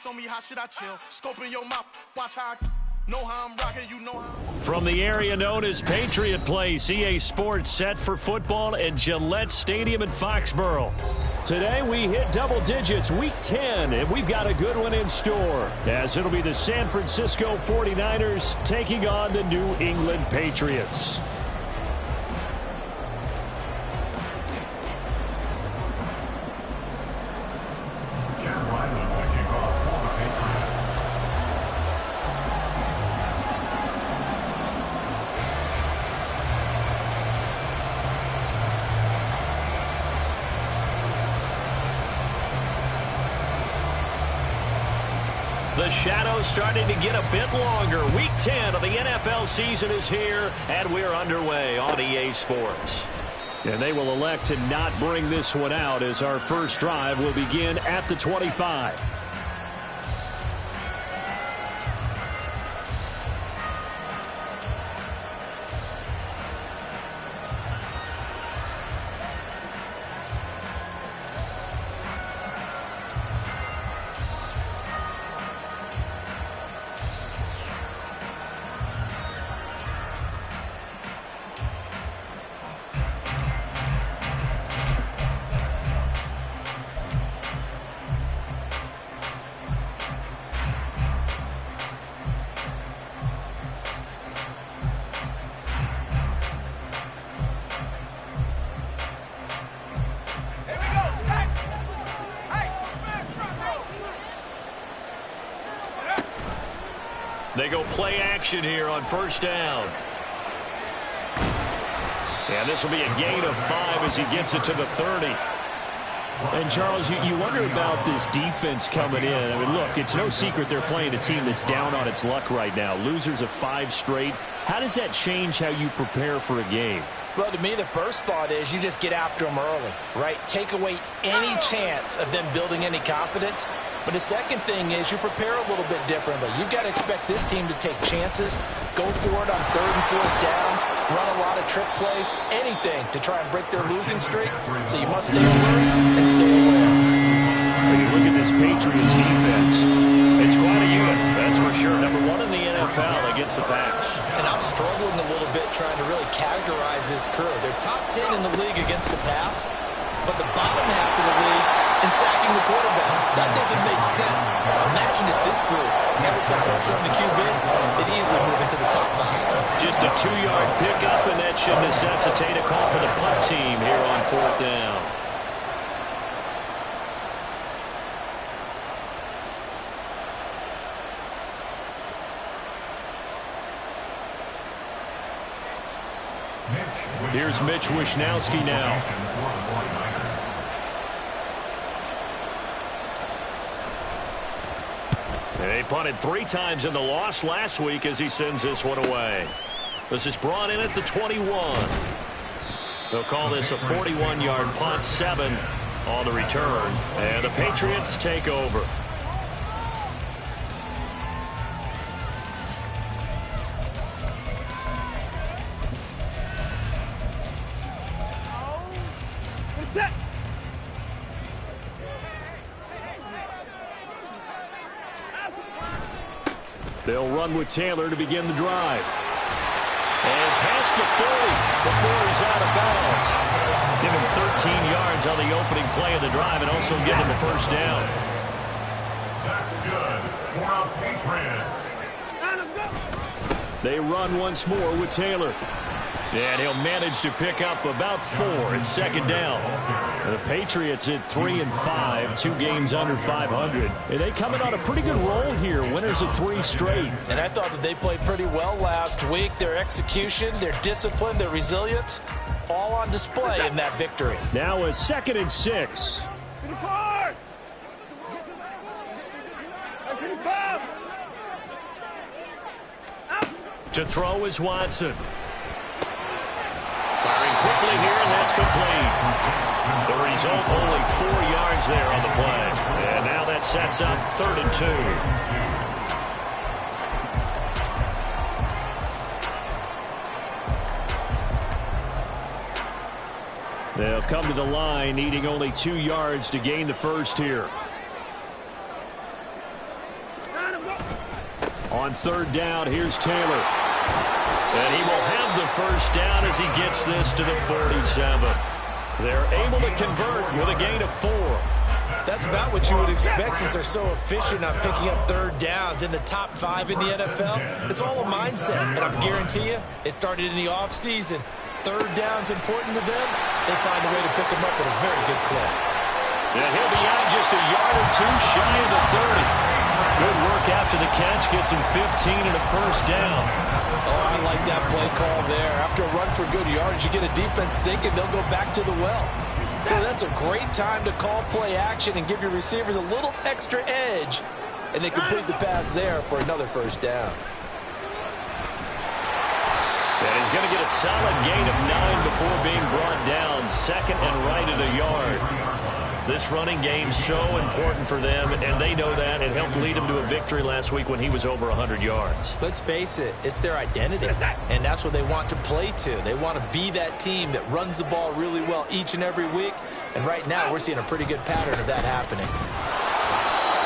on me, how should I chill? Scoping your mouth, watch how I know how I'm rocking, you know how. From the area known as Patriot Place, EA Sports set for football at Gillette Stadium in Foxborough. Today we hit double digits, week 10, and we've got a good one in store, as it'll be the San Francisco 49ers taking on the New England Patriots. The shadow's starting to get a bit longer. Week 10 of the NFL season is here, and we're underway on EA Sports. And they will elect to not bring this one out, as our first drive will begin at the 25. They go play action here on first down. And this will be a gain of 5 as he gets it to the 30. And, Charles, you wonder about this defense coming in. I mean, look, it's no secret they're playing a team that's down on its luck right now. Losers of 5 straight. How does that change how you prepare for a game? Well, to me, the first thought is you just get after them early, right? Take away any chance of them building any confidence. But the second thing is you prepare a little bit differently. You've got to expect this team to take chances, go for it on 3rd and 4th downs, run a lot of trick plays, anything to try and break their losing streak. So you must stay alert and stay aware. When you look at this Patriots defense, it's quite a unit, that's for sure. Number 1 in the NFL against the pass. And I'm struggling a little bit trying to really categorize this crew. They're top 10 in the league against the pass, but the bottom half of the league in sacking the quarterback. That doesn't make sense. Imagine if this group ever put pressure on the QB, they'd easily move into the top 5. Just a 2-yard pickup, and that should necessitate a call for the punt team here on 4th down. Here's Mitch Wishnowsky now. They punted 3 times in the loss last week as he sends this one away. This is brought in at the 21. They'll call this a 41-yard punt, 7 on the return, and the Patriots take over. They'll run with Taylor to begin the drive. And past the 40 before he's out of bounds. Give him 13 yards on the opening play of the drive and also give him the first down. That's good for our Patriots. They run once more with Taylor. And he'll manage to pick up about 4 at second down. The Patriots at 3-5, 2 games under 500. And they coming on a pretty good roll here, winners of 3 straight. And I thought that they played pretty well last week. Their execution, their discipline, their resilience, all on display in that victory. Now a 2nd and 6. To throw is Watson. Firing quickly here, and that's complete. The result, only 4 yards there on the play. And now that sets up 3rd and 2. They'll come to the line, needing only 2 yards to gain the first here. On third down, here's Taylor. And he will have the first down as he gets this to the 47. They're able to convert with a gain of 4. That's about what you would expect since they're so efficient on picking up third downs in the top 5 in the NFL. It's all a mindset, and I guarantee you, it started in the offseason. Third down's important to them. They find a way to pick them up at a very good clip. And he'll be out just a yard or two shy of the 30. Good work after the catch. Gets him 15 and a first down. Oh, I like that play call there. After a run for good yards, you get a defense thinking they'll go back to the well. So that's a great time to call play action and give your receivers a little extra edge. And they complete the pass there for another first down. And he's going to get a solid gain of 9 before being brought down. Second and right at a yard. This running game's so important for them, and they know that. It helped lead him to a victory last week when he was over 100 yards. Let's face it, it's their identity, and that's what they want to play to. They want to be that team that runs the ball really well each and every week, and right now we're seeing a pretty good pattern of that happening.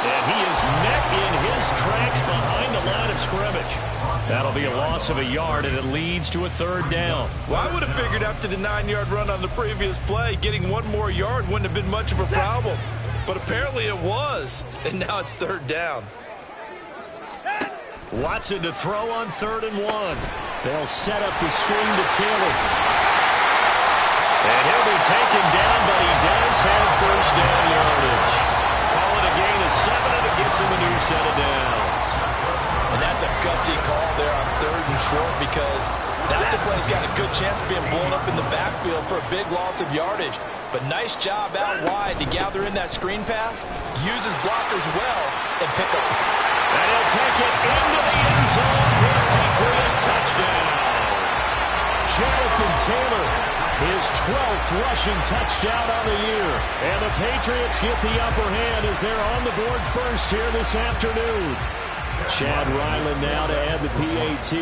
And he is met in his tracks behind the line of scrimmage. That'll be a loss of a yard, and it leads to a third down. Well, I would have figured after the 9-yard run on the previous play, getting one more yard wouldn't have been much of a problem. But apparently it was, and now it's third down. Watson to throw on 3rd and 1. They'll set up the screen to Taylor. And he'll be taken down, but he does have first down yardage. Call it a gain of 7, and it gets him a new set of downs. And that's a gutsy call there on 3rd and short because that's a play that's got a good chance of being blown up in the backfield for a big loss of yardage. But nice job out wide to gather in that screen pass, use his blockers well, and pick up. And he'll take it into the end zone for a Patriot touchdown. Jonathan Taylor, his 12th rushing touchdown on the year. And the Patriots get the upper hand as they're on the board first here this afternoon. Chad Ryland now to add the PAT.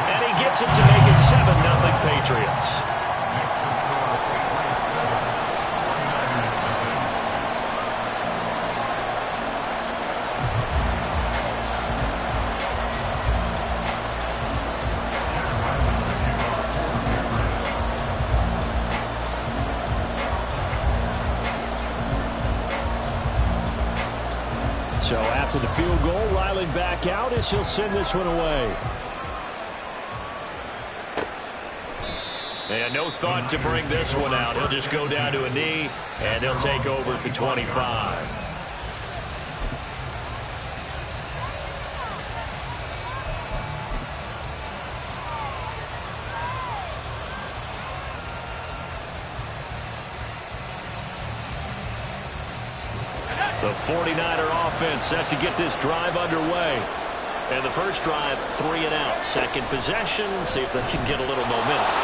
And he gets it to make it 7-0 Patriots. So after the field goal, Ryland back out as he'll send this one away. And no thought to bring this one out. He'll just go down to a knee, and he'll take over at the 25. The 49er offense set to get this drive underway. And the first drive, 3 and out. Second possession, see if they can get a little momentum.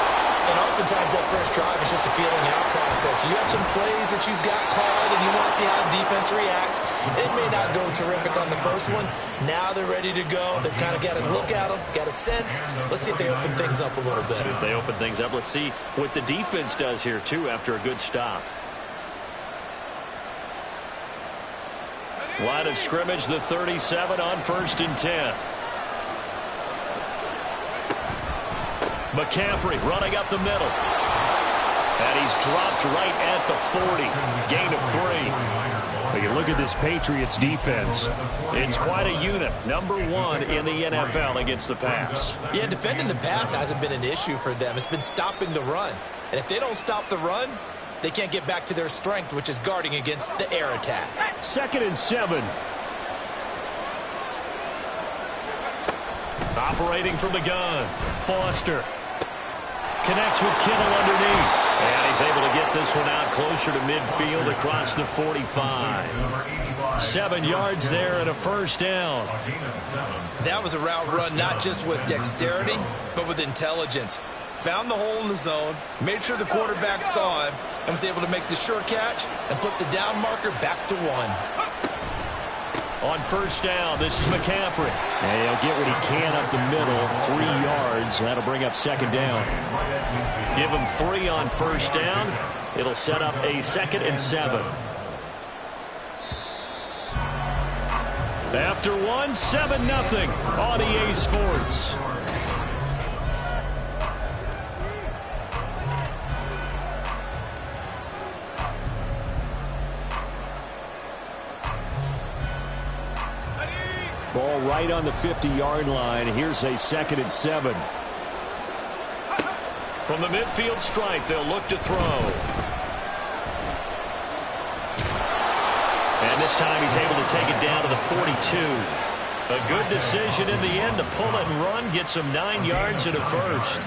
And oftentimes that first drive is just a feeling out process. You have some plays that you've got called and you want to see how the defense reacts. It may not go terrific on the first one. Now they're ready to go. They've kind of got to look at them, got a sense. Let's see if they open things up a little bit. See if they open things up. Let's see what the defense does here, too, after a good stop. Line of scrimmage, the 37 on 1st and 10. McCaffrey running up the middle. And he's dropped right at the 40. Gain of 3. Well, you look at this Patriots defense. It's quite a unit. Number 1 in the NFL against the pass. Yeah, defending the pass hasn't been an issue for them. It's been stopping the run. And if they don't stop the run, they can't get back to their strength, which is guarding against the air attack. 2nd and 7. Operating from the gun. Foster connects with Kittle underneath. And he's able to get this one out closer to midfield across the 45. 7 yards there and a first down. That was a route run not just with dexterity, but with intelligence. Found the hole in the zone, made sure the quarterback saw him, and was able to make the sure catch and flip the down marker back to 1. On first down, this is McCaffrey. And he'll get what he can up the middle, 3 yards. That'll bring up second down. Give him 3 on first down. It'll set up a 2nd and 7. After 1, 7-0 on EA Sports. Ball right on the 50-yard line. Here's a 2nd and 7. From the midfield stripe, they'll look to throw. And this time he's able to take it down to the 42. A good decision in the end to pull it and run, gets him 9 yards and a first.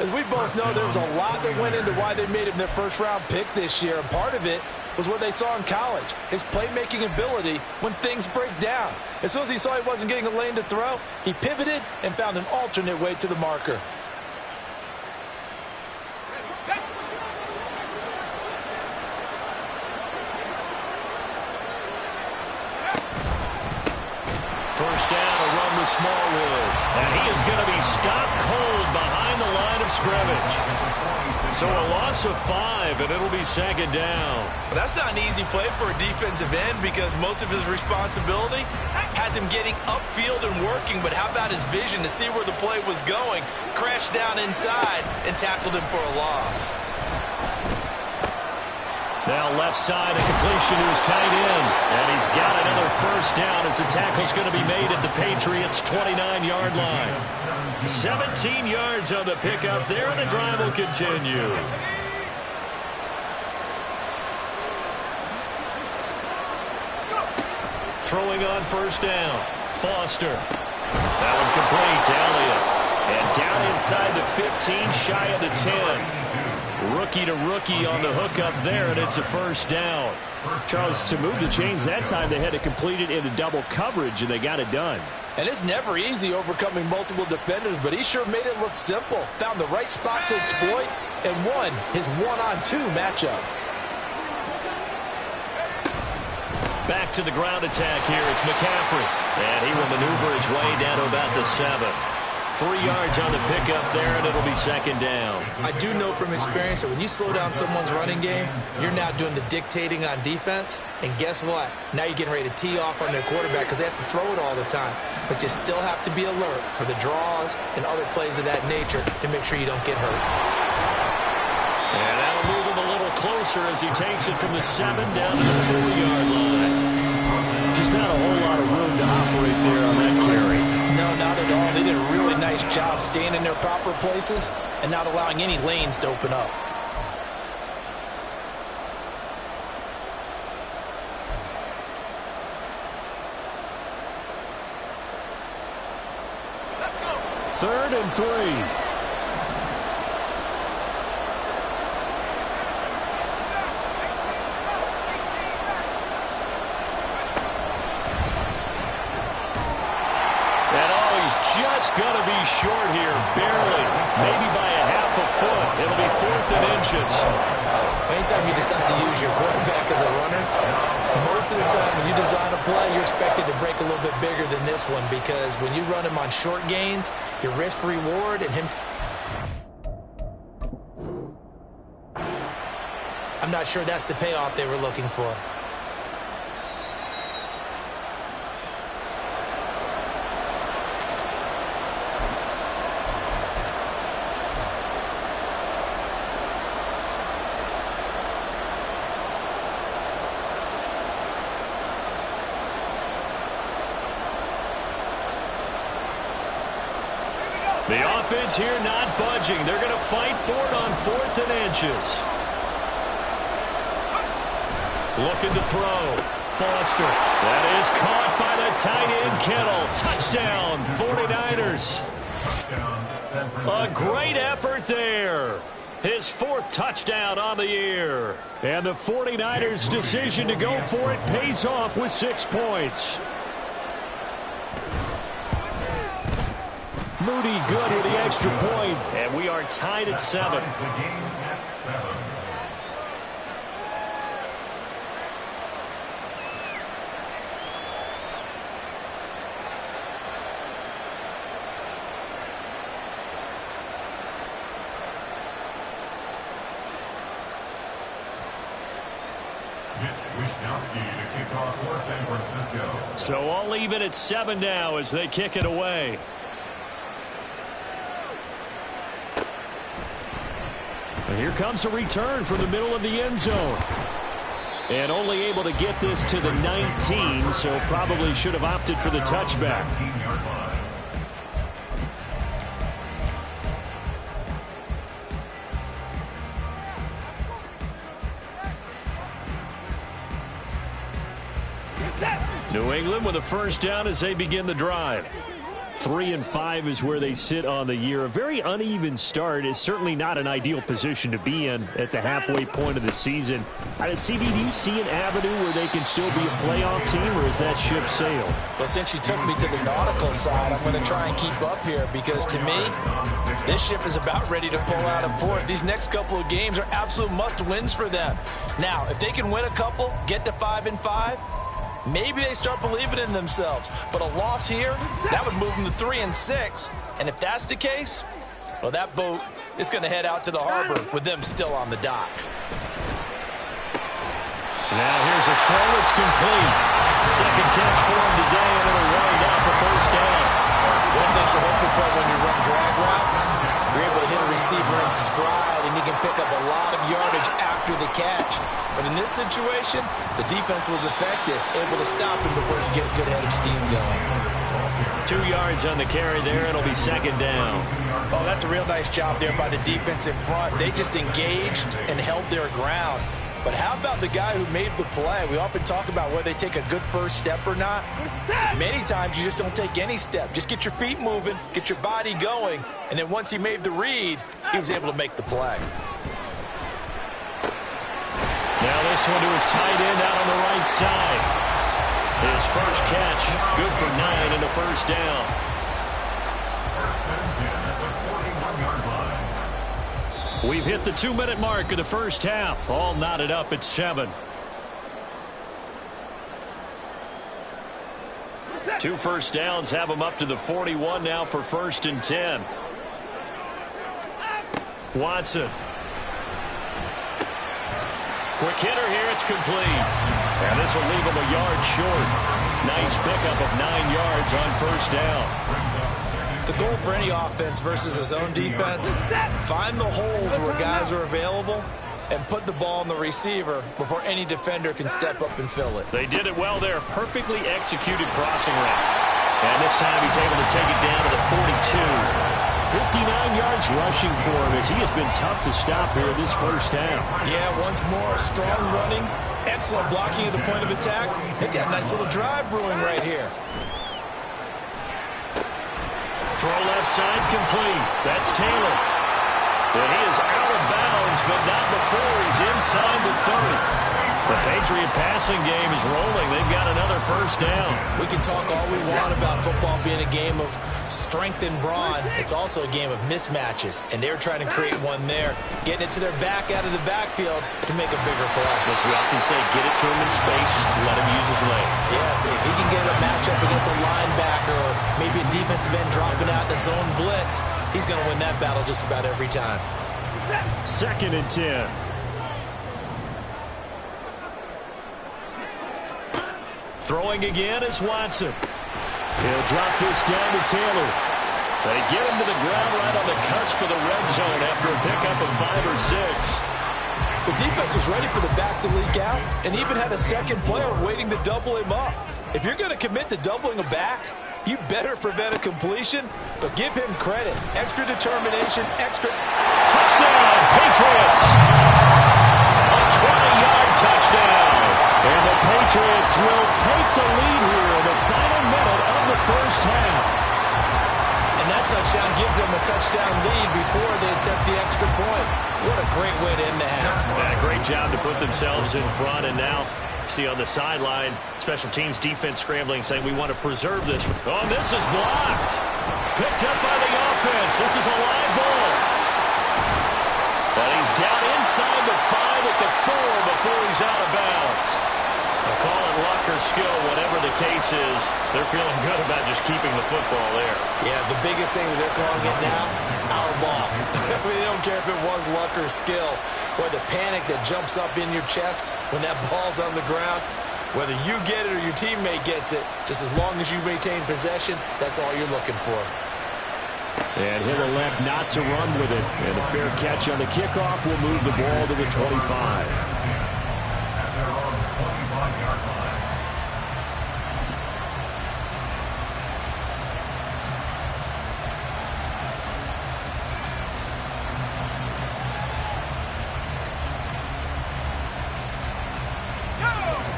As we both know, there was a lot that went into why they made him their first-round pick this year. And part of it was what they saw in college, his playmaking ability when things break down. As soon as he saw he wasn't getting a lane to throw, he pivoted and found an alternate way to the marker. First down, a run with Smallwood. And he is going to be stopped cold behind the line of scrimmage. So a loss of 5, and it'll be 2nd down. Well, that's not an easy play for a defensive end because most of his responsibility has him getting upfield and working. But how about his vision to see where the play was going, crashed down inside, and tackled him for a loss. Now left side, a completion to his tight end. And he's got another first down as the tackle's going to be made at the Patriots' 29-yard line. 17 yards on the pickup there, and the drive will continue. Throwing on first down. Foster. That one complete to Elliott. And down inside the 15, shy of the 10. Rookie to rookie on the hookup there, and it's a first down. Charles, to move the chains that time, they had to complete it into double coverage, and they got it done. And it's never easy overcoming multiple defenders, but he sure made it look simple. Found the right spot to exploit and won his 1-on-2 matchup. Back to the ground attack here. It's McCaffrey. And he will maneuver his way down to about the 7. 3 yards on the pickup there, and it'll be 2nd down. I do know from experience that when you slow down someone's running game, you're now doing the dictating on defense. And guess what? Now you're getting ready to tee off on their quarterback because they have to throw it all the time. But you still have to be alert for the draws and other plays of that nature to make sure you don't get hurt. And that'll move him a little closer as he takes it from the 7 down to the 4-yard line. Just not a whole lot of room to operate there on that carry. No, not at all. They did a really nice job staying in their proper places and not allowing any lanes to open up. Let's go. 3rd and 3. Just going to be short here, barely, maybe by a half a foot. It'll be 4th and inches. Anytime you decide to use your quarterback as a runner, most of the time when you design a play, you're expected to break a little bit bigger than this one because when you run him on short gains, your risk-reward and him... I'm not sure that's the payoff they were looking for. The offense here not budging. They're going to fight for it on 4th and inches. Looking to throw. Foster. That is caught by the tight end, Kittle. Touchdown, 49ers. A great effort there. His 4th touchdown on the year. And the 49ers' decision to go for it pays off with 6 points. Moody good with the extra point. And we are tied at 7. to kick off for San Francisco. So all even at 7 now as they kick it away. And here comes a return from the middle of the end zone. And only able to get this to the 19, so probably should have opted for the touchback. New England with a first down as they begin the drive. 3-5 is where they sit on the year. A very uneven start is certainly not an ideal position to be in at the halfway point of the season. CD, do you see an avenue where they can still be a playoff team, or is that ship sailed? Well, since you took me to the nautical side, I'm going to try and keep up here because, to me, this ship is about ready to pull out of port. These next couple of games are absolute must-wins for them. Now, if they can win a couple, get to 5-5, maybe they start believing in themselves. But a loss here, that would move them to 3-6. And if that's the case, well, that boat is going to head out to the harbor with them still on the dock. Now here's a throw. It's complete. Second catch for him today, and it'll wind up a first down. One thing you're hoping for when you run drag routes, you're able to hit a receiver in stride, and you can pick up a lot of yardage after the catch. But in this situation, the defense was effective, able to stop him before he get a good head of steam going. 2 yards on the carry there. It'll be second down. Oh, that's a real nice job there by the defensive front. They just engaged and held their ground. But how about the guy who made the play? We often talk about whether they take a good first step or not. Many times you just don't take any step. Just get your feet moving, get your body going, and then once he made the read, he was able to make the play. Now this one to his tight end out on the right side. His first catch, good for 9 and a first down. We've hit the 2-minute mark of the first half. All knotted up at 7. 2 first downs have them up to the 41 now for 1st and 10. Watson. Quick hitter here. It's complete. And this will leave him a yard short. Nice pickup of 9 yards on first down. The goal for any offense versus his own defense, find the holes where guys are available and put the ball in the receiver before any defender can step up and fill it. They did it well there. Perfectly executed crossing route. And this time he's able to take it down to the 42. 59 yards rushing for him as he has been tough to stop here this first half. Yeah, once more, strong running, excellent blocking at the point of attack. They've got a nice little drive brewing right here. Throw left side complete. That's Taylor. And he is out of bounds, but not before he's inside the 30. The Patriot passing game is rolling. They've got another first down. We can talk all we want about football being a game of strength and brawn. It's also a game of mismatches, and they're trying to create one there, getting it to their back out of the backfield to make a bigger play. As we often say, get it to him in space, let him use his leg. Yeah, if he can get a matchup against a linebacker or maybe a defensive end dropping out in a zone blitz, he's going to win that battle just about every time. 2nd and 10. Throwing again is Watson. He'll drop this down to Taylor. They get him to the ground right on the cusp of the red zone after a pickup of 5 or 6. The defense was ready for the back to leak out and even had a second player waiting to double him up. If you're going to commit to doubling a back, you better prevent a completion, but give him credit. Extra determination, extra... Touchdown, Patriots! A 20-yard touchdown. And the Patriots will take the lead here in the final minute of the first half. And that touchdown gives them a touchdown lead before they attempt the extra point. What a great way to end the half. Yeah, great job to put themselves in front, and now see on the sideline, special teams defense scrambling, saying we want to preserve this. Oh, this is blocked. Picked up by the offense. This is a live ball. But he's down inside the 5 at the 4 before he's out of bounds. They'll call it luck or skill, whatever the case is. They're feeling good about just keeping the football there. Yeah, the biggest thing that they're calling it now, our ball. I mean, I don't care if it was luck or skill, or the panic that jumps up in your chest when that ball's on the ground. Whether you get it or your teammate gets it, just as long as you maintain possession, that's all you're looking for. And he'll elect not to run with it. And a fair catch on the kickoff will move the ball to the 25. At their own 25-yard line.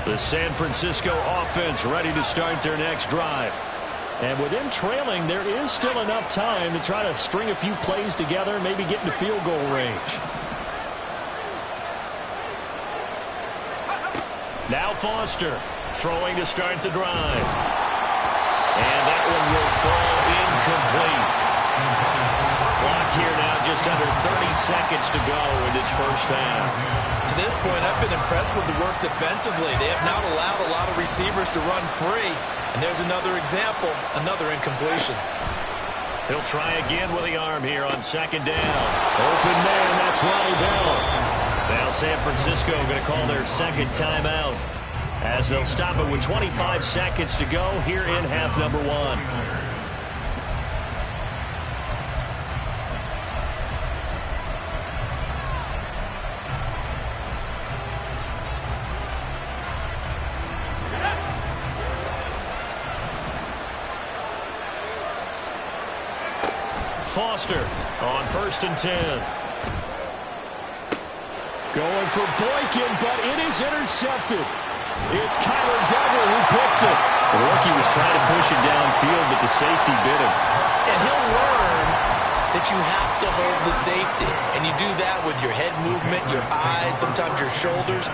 The San Francisco offense ready to start their next drive. And with them trailing, there is still enough time to try to string a few plays together, maybe get into field goal range. Now Foster throwing to start the drive. And that one will fall incomplete. Clock here now just under 30 seconds to go in this first half. To this point, I've been impressed with the work defensively. They have not allowed a lot of receivers to run free. And there's another example, another incompletion. He'll try again with the arm here on second down. Open man, that's Ronnie Bell. Now San Francisco going to call their second timeout as they'll stop it with 25 seconds to go here in half number one. Foster on 1st and 10. Going for Boykin, but it is intercepted. It's Kyler Duggar who picks it. The rookie was trying to push it downfield, but the safety bit him. And he'll learn that you have to hold the safety. And you do that with your head movement, your eyes, sometimes your shoulders.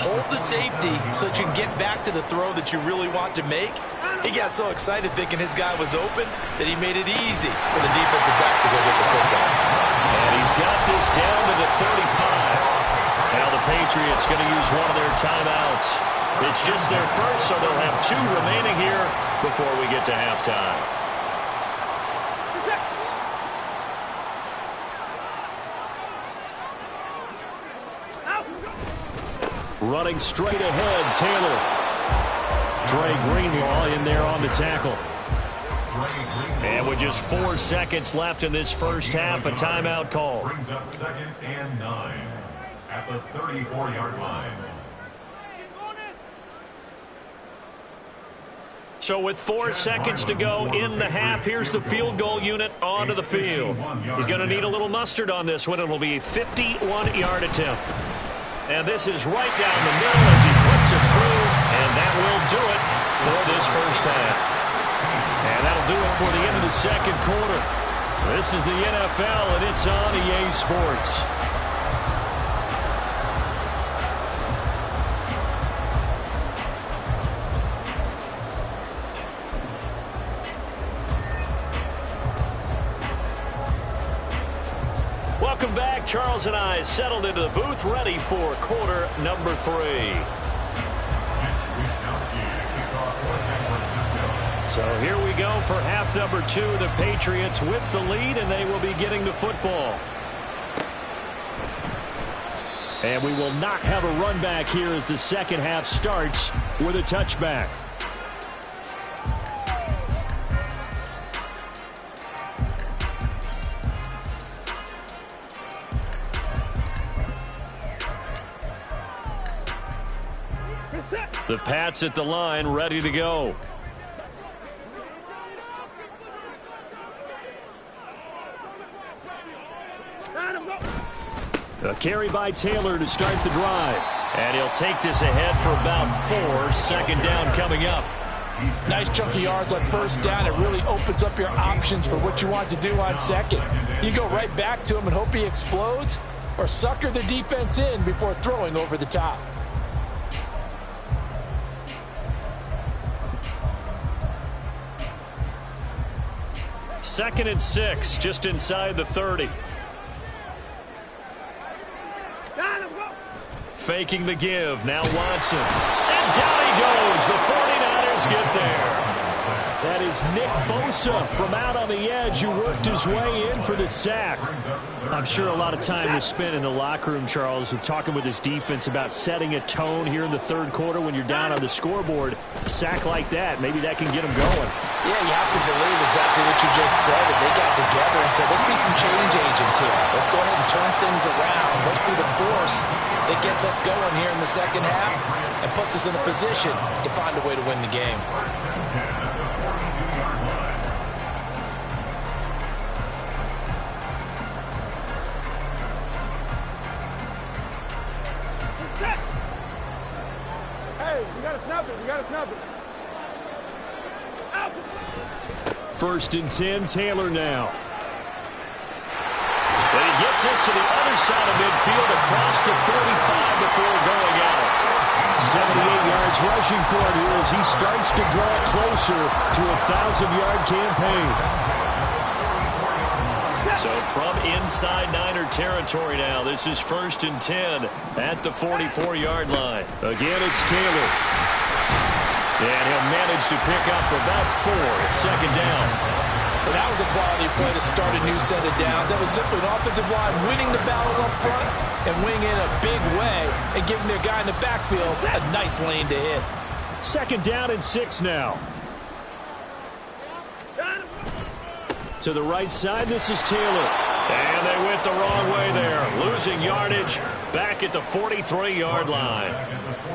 Hold the safety so that you can get back to the throw that you really want to make. He got so excited thinking his guy was open that he made it easy for the defensive back to go get the football. And he's got this down to the 35. Now the Patriots going to use one of their timeouts. It's just their first, so they'll have 2 remaining here before we get to halftime. Running straight ahead, Taylor. Dre Greenlaw in there on the tackle. And with just 4 seconds left in this first half, a timeout call. Brings up 2nd and 9 at the 34-yard line. So with 4 seconds to go in the half, here's the field goal unit onto the field. He's going to need a little mustard on this one. It'll be a 51-yard attempt. And this is right down the middle as he puts it through, and that will do it for this first half. And that'll do it for the end of the second quarter. This is the NFL, and it's on EA Sports. Welcome back. Charles and I settled into the booth, ready for quarter number 3. So here we go for half number 2. The Patriots with the lead, and they will be getting the football. And we will not have a run back here as the second half starts with a touchback. The Pats at the line, ready to go. A carry by Taylor to start the drive. And he'll take this ahead for about 4. Second down coming up. Nice chunky yards on first down. It really opens up your options for what you want to do on second. You go right back to him and hope he explodes, or sucker the defense in before throwing over the top. Second and 6, just inside the 30. Faking the give. Now Watson. And down he goes. The 49ers get there. That is Nick Bosa from out on the edge who worked his way in for the sack. I'm sure a lot of time was spent in the locker room, Charles, with talking with his defense about setting a tone here in the third quarter when you're down on the scoreboard. A sack like that, maybe that can get them going. Yeah, you have to believe exactly what you just said, that they got together and said, let's be some change agents here. Let's go ahead and turn things around. Let's be the force that gets us going here in the second half and puts us in a position to find a way to win the game. First and 10, Taylor now. And he gets us to the other side of midfield across the 45 before going out. 78 yards rushing for it here as he starts to draw closer to a 1,000-yard campaign. So from inside Niner territory now, this is first and 10 at the 44-yard line. Again, it's Taylor. And he'll manage to pick up about 4 at second down. Well, that was a quality play to start a new set of downs. That was simply an offensive line winning the battle up front and winning in a big way and giving their guy in the backfield a nice lane to hit. Second down and 6 now. To the right side, this is Taylor. And they went the wrong way there, losing yardage back at the 43-yard line.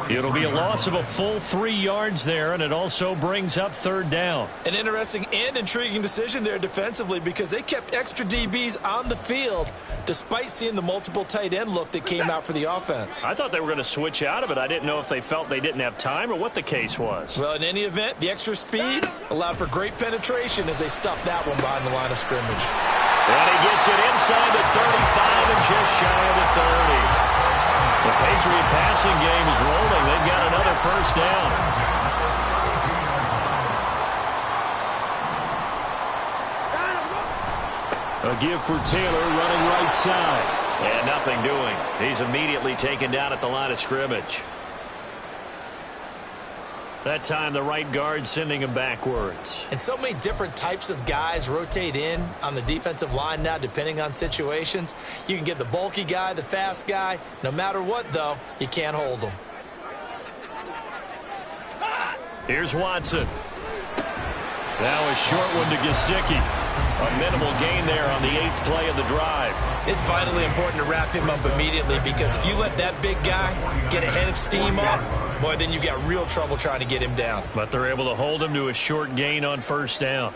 It'll be a loss of a full 3 yards there, and it also brings up third down. An interesting and intriguing decision there defensively because they kept extra DBs on the field despite seeing the multiple tight end look that came out for the offense. I thought they were going to switch out of it. I didn't know if they felt they didn't have time or what the case was. Well, in any event, the extra speed allowed for great penetration as they stuffed that one behind the line of scrimmage. And he gets it inside the 35 and just shy of the 30. The Patriot passing game is rolling. They've got another first down. A give for Taylor running right side. And nothing doing. He's immediately taken down at the line of scrimmage. That time the right guard sending him backwards. And so many different types of guys rotate in on the defensive line now depending on situations. You can get the bulky guy, the fast guy. No matter what, though, you can't hold them. Here's Watson. Now a short one to Gesicki. A minimal gain there on the 8th play of the drive. It's vitally important to wrap him up immediately because if you let that big guy get a head of steam up, boy, then you've got real trouble trying to get him down. But they're able to hold him to a short gain on first down.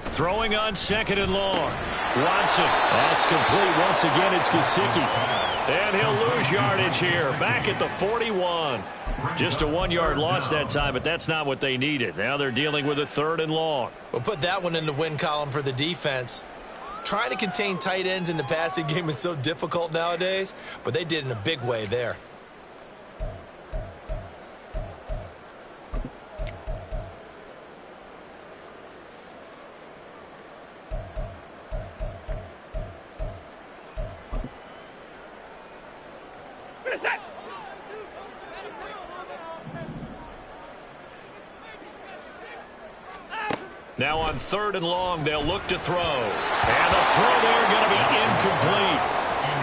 Throwing on second and long. Watson. That's complete. Once again, it's Gesicki. And he'll lose yardage here. Back at the 41. Just a 1-yard loss that time, but that's not what they needed. Now they're dealing with a third and long. We'll put that one in the win column for the defense. Trying to contain tight ends in the passing game is so difficult nowadays, but they did in a big way there. Now on third and long, they'll look to throw. And the throw there going to be incomplete.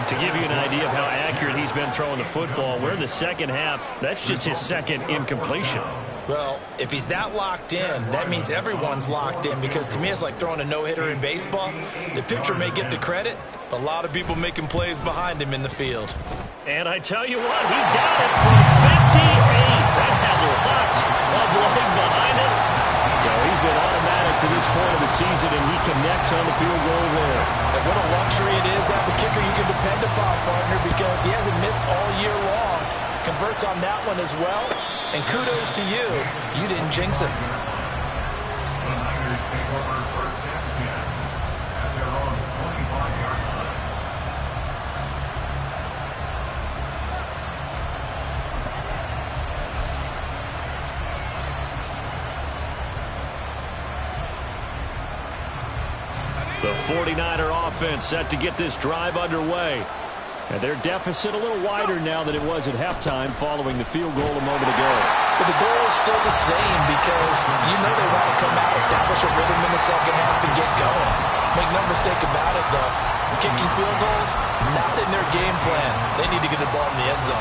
To give you an idea of how accurate he's been throwing the football, we're in the second half. That's just his second incompletion. Well, if he's that locked in, that means everyone's locked in because to me it's like throwing a no-hitter in baseball. The pitcher may get the credit, but a lot of people making plays behind him in the field. And I tell you what, he got it from 58. That had lots of leg behind it. So he's been automatic to this point of the season, and he connects on the field goal there. And what a luxury it is to have a kicker you can depend upon, partner, because he hasn't missed all year long. Converts on that one as well. And kudos to you. You didn't jinx it. The Niners take over first and 10 at their own 25-yard line. The 49er offense set to get this drive underway. And their deficit a little wider now than it was at halftime following the field goal a moment ago. But the goal is still the same because you know they want to come out, establish a rhythm in the second half, and get going. Make no mistake about it, though. Kicking field goals, not in their game plan. They need to get the ball in the end zone.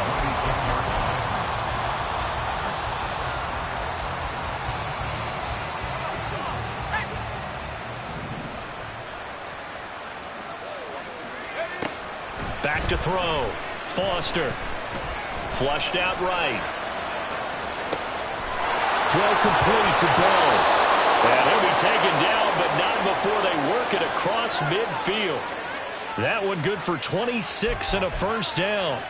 Back to throw. Foster. Flushed out right. Throw complete to Bell. And he'll be taken down, but not before they work it across midfield. That one good for 26 and a first down.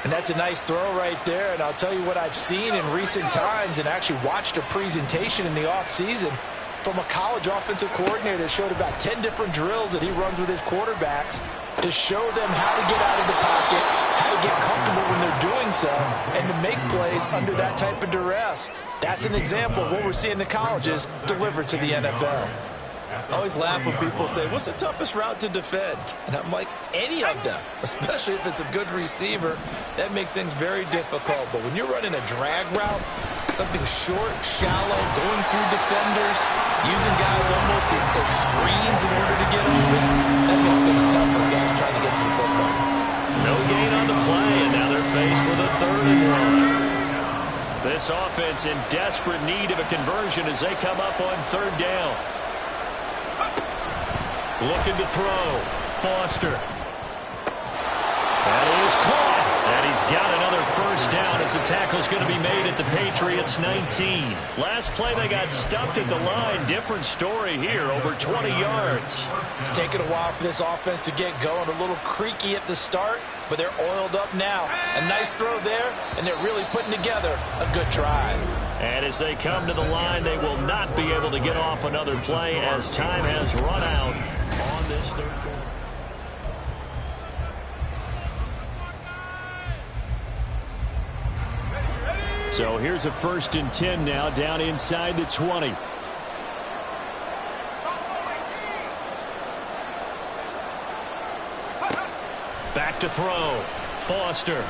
And that's a nice throw right there. And I'll tell you what I've seen in recent times and actually watched a presentation in the offseason from a college offensive coordinator that showed about 10 different drills that he runs with his quarterbacks to show them how to get out of the pocket, how to get comfortable when they're doing so, and to make plays under that type of duress. That's an example of what we're seeing in the colleges delivered to the NFL. I always laugh when people say, what's the toughest route to defend? And I'm like, any of them, especially if it's a good receiver. That makes things very difficult. But when you're running a drag route, something short, shallow, going through defenders, using guys almost as screens in order to get open, that makes things tough for guys trying to get to the football. No gain on the play, and now they're faced with a 3rd and 1. This offense in desperate need of a conversion as they come up on 3rd down. Looking to throw. Foster. That is caught. And he's got another first down as the tackle's going to be made at the Patriots 19. Last play they got stuffed at the line. Different story here. Over 20 yards. It's taken a while for this offense to get going. A little creaky at the start, but they're oiled up now. A nice throw there, and they're really putting together a good drive. And as they come to the line, they will not be able to get off another play as time has run out on this 3rd quarter. So here's a 1st and 10 now down inside the 20. Back to throw. Foster.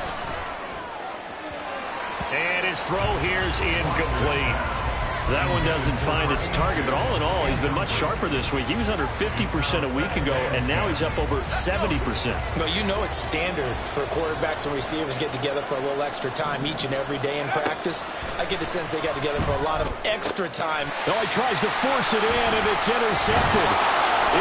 And his throw here's incomplete. That one doesn't find its target, but all in all, he's been much sharper this week. He was under 50% a week ago, and now he's up over 70%. Well, you know it's standard for quarterbacks and receivers get together for a little extra time each and every day in practice. I get the sense they got together for a lot of extra time. Oh, he tries to force it in, and it's intercepted.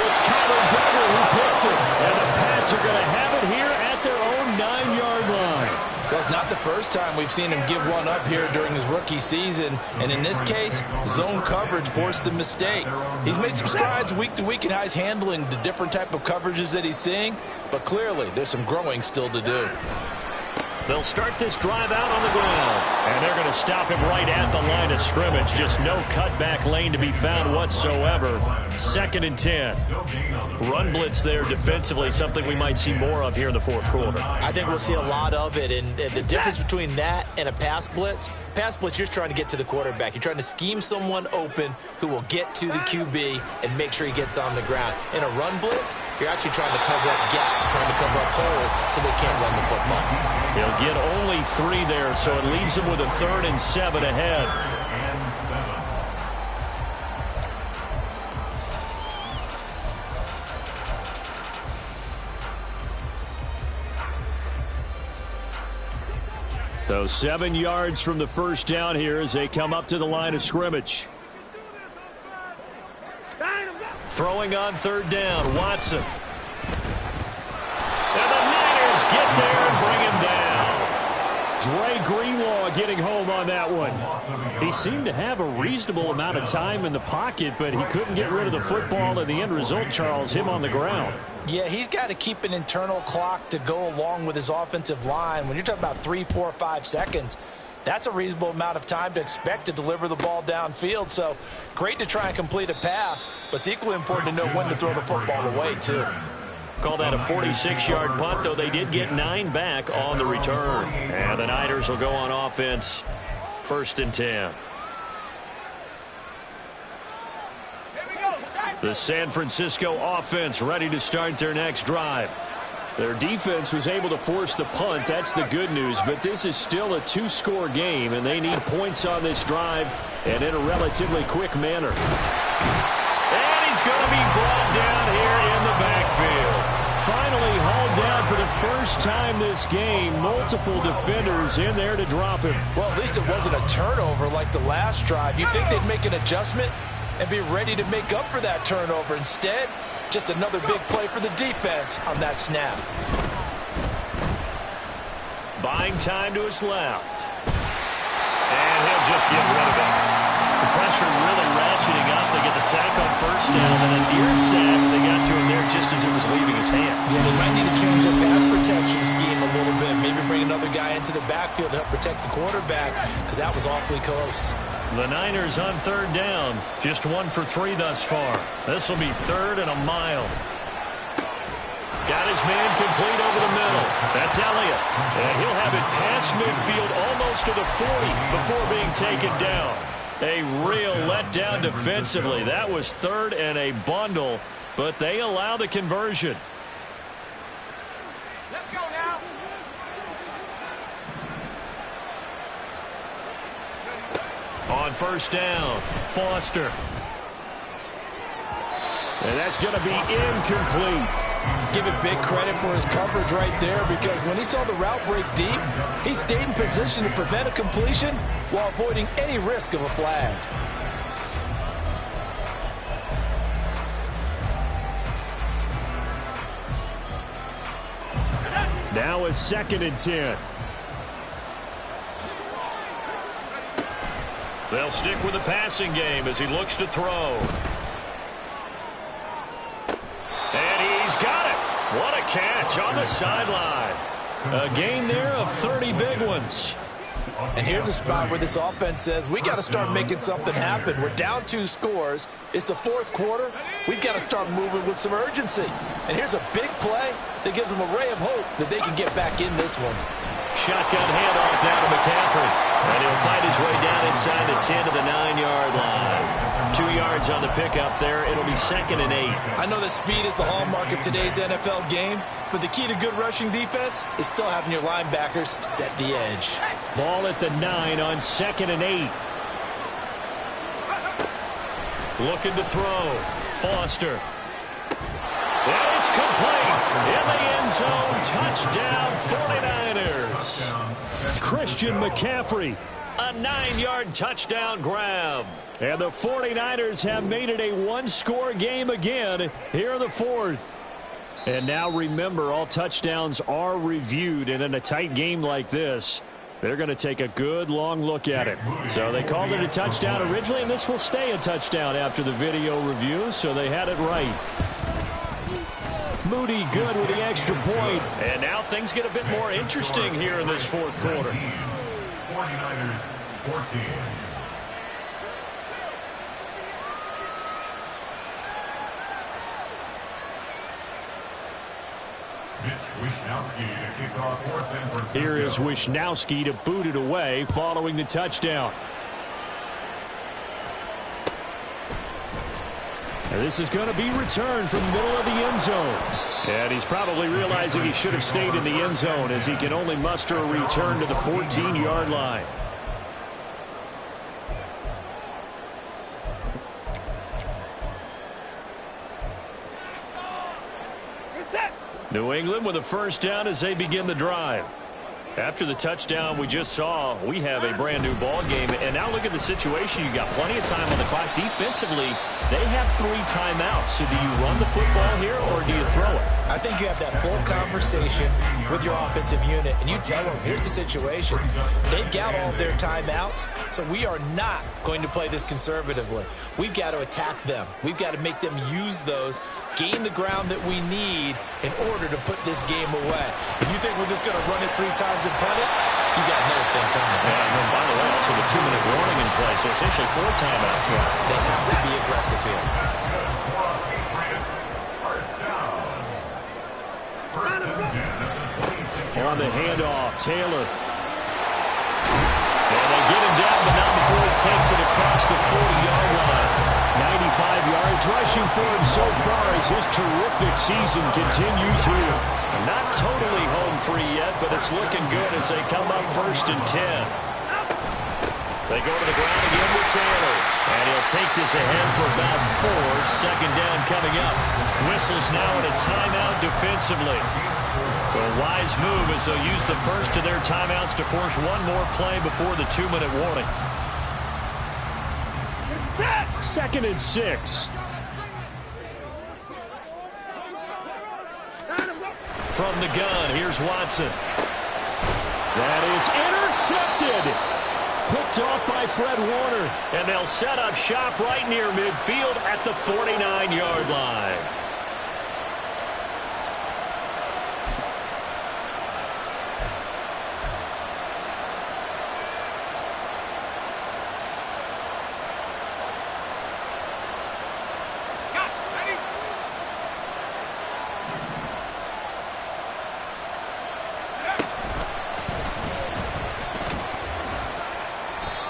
It's Kyler Duggar who picks it, and the Pats are going to have it here at their own 9-yard line. Well, it's not the first time we've seen him give one up here during his rookie season. And in this case, zone coverage forced the mistake. He's made some strides week to week in how he's handling the different type of coverages that he's seeing. But clearly, there's some growing still to do. They'll start this drive out on the ground. And they're going to stop him right at the line of scrimmage. Just no cutback lane to be found whatsoever. 2nd and 10. Run blitz there defensively, something we might see more of here in the 4th quarter. I think we'll see a lot of it. And the difference between that and a pass blitz, you're just trying to get to the quarterback. You're trying to scheme someone open who will get to the QB and make sure he gets on the ground. In a run blitz, you're actually trying to cover up gaps, trying to cover up holes so they can't run the football. He'll get only 3 there, so it leaves him with a 3rd and 7 ahead. So 7 yards from the first down here as they come up to the line of scrimmage. Throwing on 3rd down, Watson. And the Niners get there and bring him down. Dre Greenlaw getting home on that one. He seemed to have a reasonable amount of time in the pocket, but he couldn't get rid of the football, and the end result, Charles, him on the ground. Yeah, he's got to keep an internal clock to go along with his offensive line. When you're talking about 3, 4, 5 seconds, that's a reasonable amount of time to expect to deliver the ball downfield. So great to try and complete a pass, but it's equally important to know when to throw the football away, too. Call that a 46-yard punt, though they did get 9 back on the return. And the Niners will go on offense, 1st and 10. The San Francisco offense ready to start their next drive. Their defense was able to force the punt. That's the good news. But this is still a two-score game, and they need points on this drive and in a relatively quick manner. And he's going to be brought down here in the backfield. Finally hauled down for the first time this game. Multiple defenders in there to drop him. Well, at least it wasn't a turnover like the last drive. You'd think they'd make an adjustment and be ready to make up for that turnover. Instead, just another big play for the defense on that snap. Buying time to his left. And he'll just get rid of it. The pressure really ratcheting up. They get the sack on first down, and a near sack. They got to him there just as it was leaving his hand. Yeah, they might need to change their pass protection scheme a little bit. Maybe bring another guy into the backfield to help protect the quarterback, because that was awfully close. The Niners on third down. Just 1 for 3 thus far. This will be 3rd and a mile. Got his man complete over the middle. That's Elliott. And he'll have it past midfield almost to the 40 before being taken down. A real letdown defensively. That was 3rd and a bundle, but they allow the conversion. Let's go now. On first down, Foster. And that's going to be incomplete. Give it big credit for his coverage right there, because when he saw the route break deep, he stayed in position to prevent a completion while avoiding any risk of a flag. Now a 2nd and 10. They'll stick with the passing game as he looks to throw. And he's got it. What a catch on the sideline. A gain there of 30 big ones. And here's a spot where this offense says, we got to start making something happen. We're down 2 scores. It's the 4th quarter. We've got to start moving with some urgency. And here's a big play that gives them a ray of hope that they can get back in this one. Shotgun handoff down to McCaffrey. And he'll fight his way down inside the 10 to the 9-yard line. 2 yards on the pickup there. It'll be 2nd and 8. I know that speed is the hallmark of today's NFL game, but the key to good rushing defense is still having your linebackers set the edge. Ball at the 9 on 2nd and 8. Looking to throw. Foster. And it's complete. In the end zone. Touchdown 49ers. Christian McCaffrey. A 9-yard touchdown grab. And the 49ers have made it a 1-score game again here in the 4th. And now remember, all touchdowns are reviewed, and in a tight game like this, they're going to take a good long look at it. So they called it a touchdown originally, and this will stay a touchdown after the video review, so they had it right. Moody good with the extra point. And now things get a bit more interesting here in this 4th quarter. 49ers 14. Here is Wisnowski to boot it away following the touchdown. And this is going to be returned from the middle of the end zone. And he's probably realizing he should have stayed in the end zone as he can only muster a return to the 14-yard line. New England with a first down as they begin the drive. After the touchdown we just saw, we have a brand new ball game. And now look at the situation. You got plenty of time on the clock. Defensively, they have 3 timeouts. So do you run the football here or do you throw it? I think you have that full conversation with your offensive unit, and you tell them, here's the situation. They've got all their timeouts, so we are not going to play this conservatively. We've got to attack them. We've got to make them use those, gain the ground that we need in order to put this game away. If you think we're just going to run it 3 times and punt it, you got another thing coming. Yeah, and then by the way, also the 2-minute warning in play, so essentially 4 timeouts. They have to be aggressive here. On the handoff, Taylor. And they get him down, but not before he takes it across the 40-yard line. 95 yards rushing for him so far as his terrific season continues here. Not totally home free yet, but it's looking good as they come up 1st and 10. They go to the ground again with Taylor. And he'll take this ahead for about 4. Second down coming up. Whistles now in a timeout defensively. So a wise move as they'll use the first of their timeouts to force one more play before the 2-minute warning. 2nd and 6. From the gun, here's Watson. That is intercepted. Picked off by Fred Warner. And they'll set up shop right near midfield at the 49-yard line.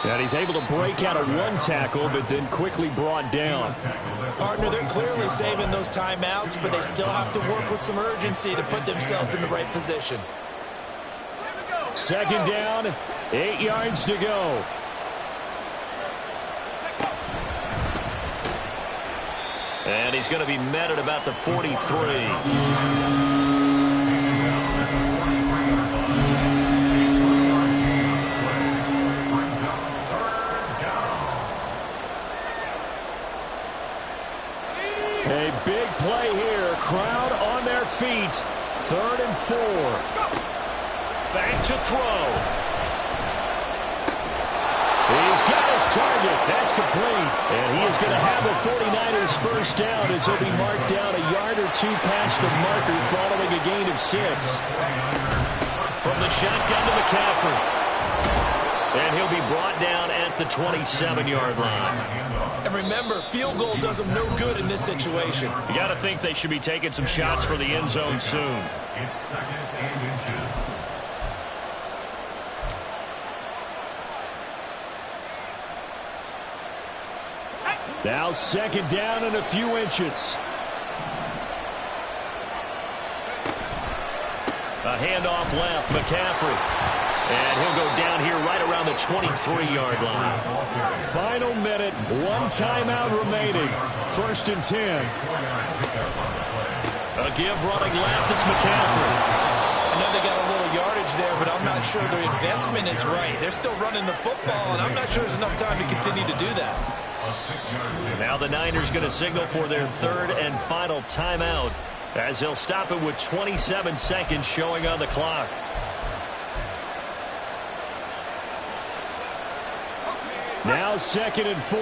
And he's able to break out of one tackle, but then quickly brought down. Partner, they're clearly saving those timeouts, but they still have to work with some urgency to put themselves in the right position. 2nd down, 8 yards to go. And he's going to be met at about the 43. A big play here. Crowd on their feet. 3rd and 4. Back to throw. He's got his target. That's complete. And he is going to have the 49ers first down as he'll be marked down a yard or 2 past the marker following a gain of 6. From the shotgun to McCaffrey. And he'll be brought down at the 27-yard line. And remember, field goal does them no good in this situation. You got to think they should be taking some shots for the end zone soon. It's 2nd and inches. Now 2nd down and a few inches. A handoff left, McCaffrey. And he'll go down here right around the 23-yard line. Final minute, 1 timeout remaining. 1st and 10. A give running left, it's McCaffrey. I know they got a little yardage there, but I'm not sure their investment is right. They're still running the football, and I'm not sure there's enough time to continue to do that. Now the Niners going to signal for their 3rd and final timeout as they'll stop it with 27 seconds showing on the clock. Now 2nd and 4.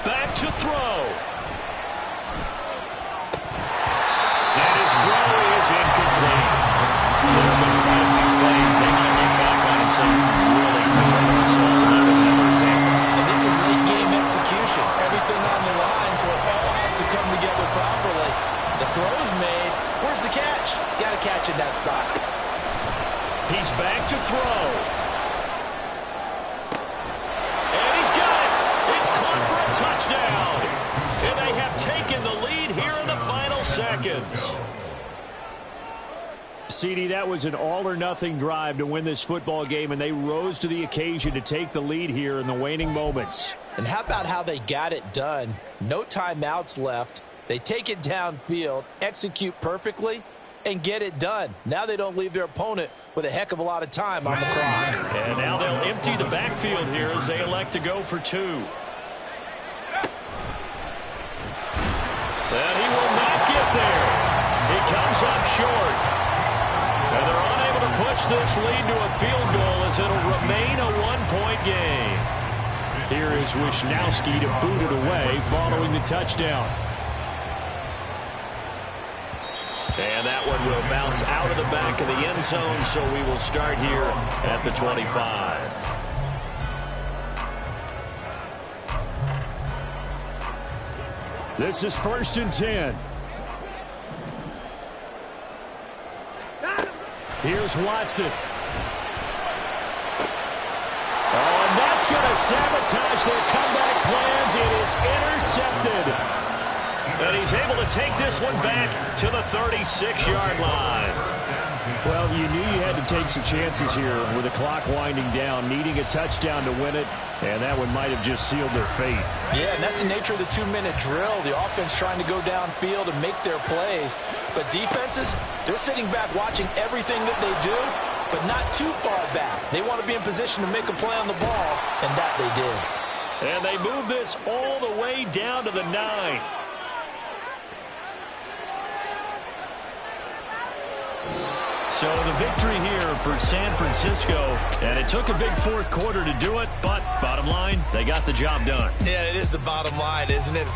Back to throw. And his throw is incomplete. There have been quite a few plays they might look back on and say, really, themselves, and that was another example. And this is late-game execution. Everything on the line, so it all has to come together properly. The throw's made. Where's the catch? Got to catch in that spot. He's back to throw. And he's got it. It's caught for a touchdown. And they have taken the lead here in the final seconds. CD, that was an all-or-nothing drive to win this football game, and they rose to the occasion to take the lead here in the waning moments. And how about how they got it done? No timeouts left. They take it downfield, execute perfectly, and get it done. Now they don't leave their opponent with a heck of a lot of time on the clock. And now they'll empty the backfield here as they elect to go for 2. And he will not get there. He comes up short. And they're unable to push this lead to a field goal as it'll remain a 1-point game. Here is Wisnowski to boot it away following the touchdown. And that one will bounce out of the back of the end zone, so we will start here at the 25. This is 1st and 10. Here's Watson. going to sabotage their comeback plans. It is intercepted. And he's able to take this one back to the 36-yard line. Well, you knew you had to take some chances here with the clock winding down, needing a touchdown to win it, and that one might have just sealed their fate. Yeah, and that's the nature of the 2-minute drill. The offense trying to go downfield and make their plays. But defenses, they're sitting back watching everything that they do, but not too far back. They want to be in position to make a play on the ball, and that they did. And they move this all the way down to the 9. So the victory here for San Francisco, and it took a big fourth quarter to do it, but bottom line, they got the job done. Yeah, it is the bottom line, isn't it?